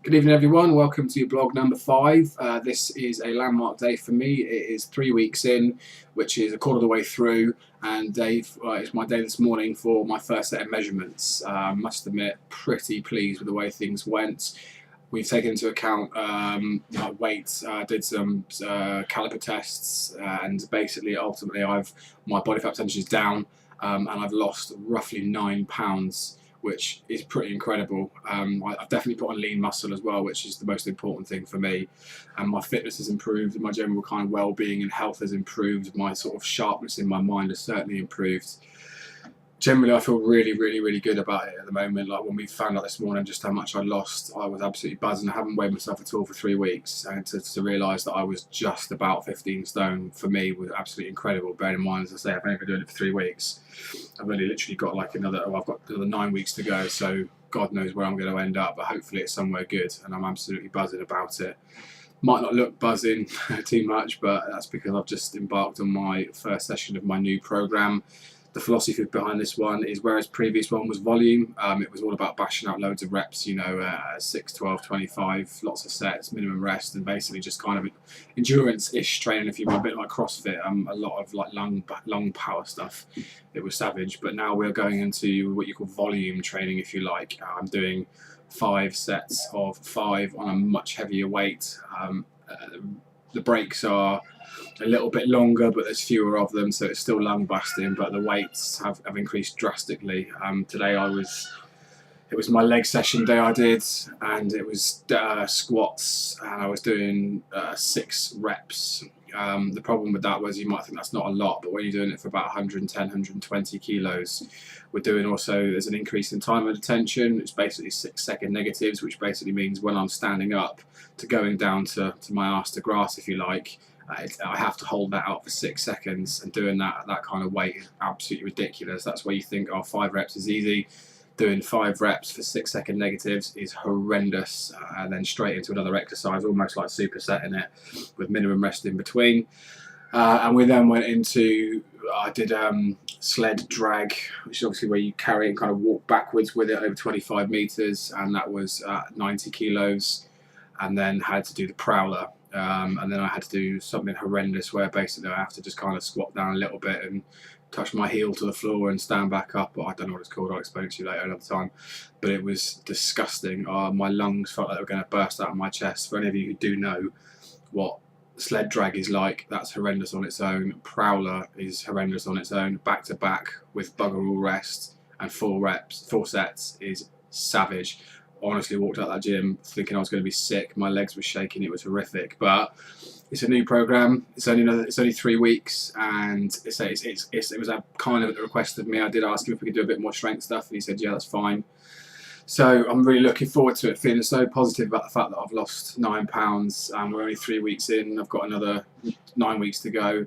Good evening everyone, welcome to blog number 5. This is a landmark day for me. It is 3 weeks in, which is a quarter of the way through, and it's my day this morning for my first set of measurements. Must admit, pretty pleased with the way things went. We've taken into account my weight, did some caliper tests, and basically ultimately my body fat percentage is down, and I've lost roughly 9 pounds, which is pretty incredible. I've definitely put on lean muscle as well, which is the most important thing for me. And my fitness has improved, my general kind of well-being and health has improved, my sort of sharpness in my mind has certainly improved. Generally, I feel really good about it at the moment. Like when we found out this morning just how much I lost, I was absolutely buzzing. I haven't weighed myself at all for 3 weeks, and to realise that I was just about 15 stone for me was absolutely incredible. Bearing in mind, as I say, I've only been doing it for 3 weeks. I've only literally got like I've got another 9 weeks to go, so God knows where I'm going to end up, but hopefully it's somewhere good, and I'm absolutely buzzing about it. Might not look buzzing too much, but that's because I've just embarked on my first session of my new program. The philosophy behind this one is, whereas previous one was volume, it was all about bashing out loads of reps, 6, 12, 25, lots of sets, minimum rest, and basically just kind of endurance-ish training, if you want, a bit like CrossFit, a lot of like long power stuff. It was savage, but now we're going into what you call volume training, if you like. I'm doing 5 sets of 5 on a much heavier weight. The breaks are a little bit longer, but there's fewer of them, so it's still lung busting, but the weights have increased drastically. Today it was my leg session day I did, and it was squats, and I was doing 6 reps. The problem with that was, you might think that's not a lot, but when you're doing it for about 110, 120 kilos, we're doing also, there's an increase in time of attention. It's basically 6-second negatives, which basically means when I'm standing up to going down to my arse to grass, if you like, I have to hold that out for 6 seconds, and doing that at that kind of weight is absolutely ridiculous. That's where you think, oh, 5 reps is easy. Doing 5 reps for 6-second negatives is horrendous, and then straight into another exercise, almost like supersetting it, with minimum rest in between. And we then went into, I did sled drag, which is obviously where you carry it and kind of walk backwards with it over 25 meters, and that was 90 kilos. And then had to do the prowler, and then I had to do something horrendous where basically I have to just kind of squat down a little bit and touch my heel to the floor and stand back up. I don't know what it's called, I'll explain it to you later another time. But it was disgusting. My lungs felt like they were going to burst out of my chest. For any of you who do know what sled drag is like, that's horrendous on its own. Prowler is horrendous on its own. Back to back with bugger all rest and 4 sets is savage. Honestly walked out that gym thinking I was going to be sick. My legs were shaking. It was horrific. But it's a new program. It's only 3 weeks, and it was a kind of at the request of me. I did ask him if we could do a bit more strength stuff, and he said, yeah, that's fine. So I'm really looking forward to it. Feeling so positive about the fact that I've lost 9 pounds, and we're only 3 weeks in. I've got another 9 weeks to go.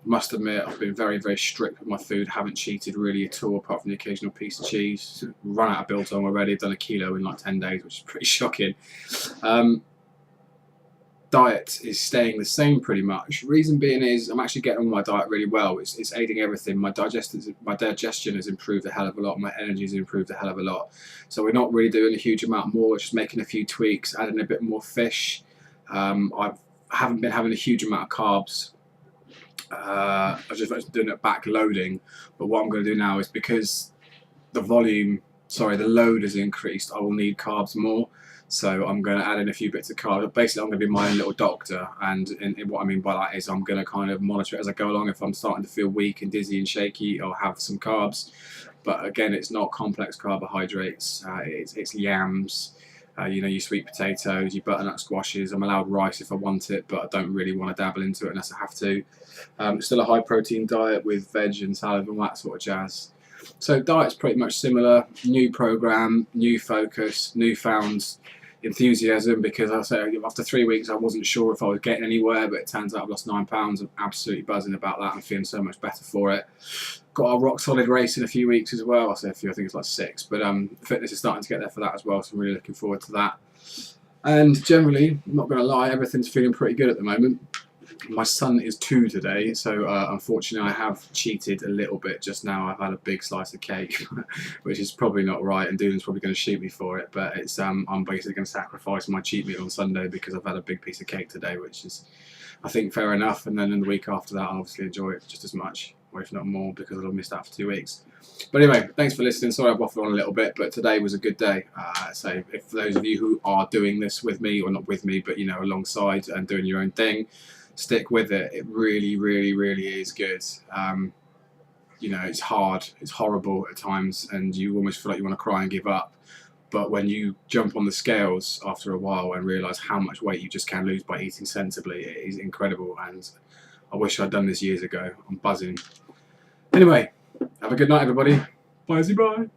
Must admit, I've been very strict with my food. Haven't cheated really at all, apart from the occasional piece of cheese. Run out of biltong already. I've done 1 kilo in like 10 days, which is pretty shocking. Diet is staying the same pretty much. Reason being is I'm actually getting on my diet really well. It's aiding everything. My digestion has improved a hell of a lot. My energy has improved a hell of a lot. So we're not really doing a huge amount more. We're just making a few tweaks, adding a bit more fish. I haven't been having a huge amount of carbs. I was just doing it back loading, but what I'm going to do now is, because the load has increased, I will need carbs more, so I'm going to add in a few bits of carbs. Basically, I'm going to be my own little doctor, and what I mean by that is I'm going to kind of monitor it as I go along. If I'm starting to feel weak and dizzy and shaky, I'll have some carbs, but again, it's not complex carbohydrates. It's yams, your sweet potatoes, your butternut squashes. I'm allowed rice if I want it, but I don't really want to dabble into it unless I have to. Still a high protein diet with veg and salad and all that sort of jazz. So diet's pretty much similar. New program, new focus, newfound enthusiasm, because I say after 3 weeks I wasn't sure if I was getting anywhere, but it turns out I've lost 9 pounds. I'm absolutely buzzing about that. I'm feeling so much better for it. Got a rock solid race in a few weeks as well. I say a few, I think it's like 6, but fitness is starting to get there for that as well, so I'm really looking forward to that. And generally, I'm not going to lie, everything's feeling pretty good at the moment. My son is 2 today, so unfortunately I have cheated a little bit just now. I've had a big slice of cake, which is probably not right, and Dylan's probably going to shoot me for it. But it's I'm basically going to sacrifice my cheat meal on Sunday because I've had a big piece of cake today, which is, I think, fair enough. And then in the week after that, I'll obviously enjoy it just as much, or if not more, because I'll have missed out for 2 weeks. But anyway, thanks for listening. Sorry I've waffled on a little bit, but today was a good day. So if for those of you who are doing this with me, or not with me, but alongside and doing your own thing, stick with it. It really, really, really is good. It's hard, it's horrible at times, and you almost feel like you want to cry and give up. But when you jump on the scales after a while and realise how much weight you just can lose by eating sensibly, it is incredible. And I wish I'd done this years ago. I'm buzzing. Anyway, have a good night, everybody. Bye.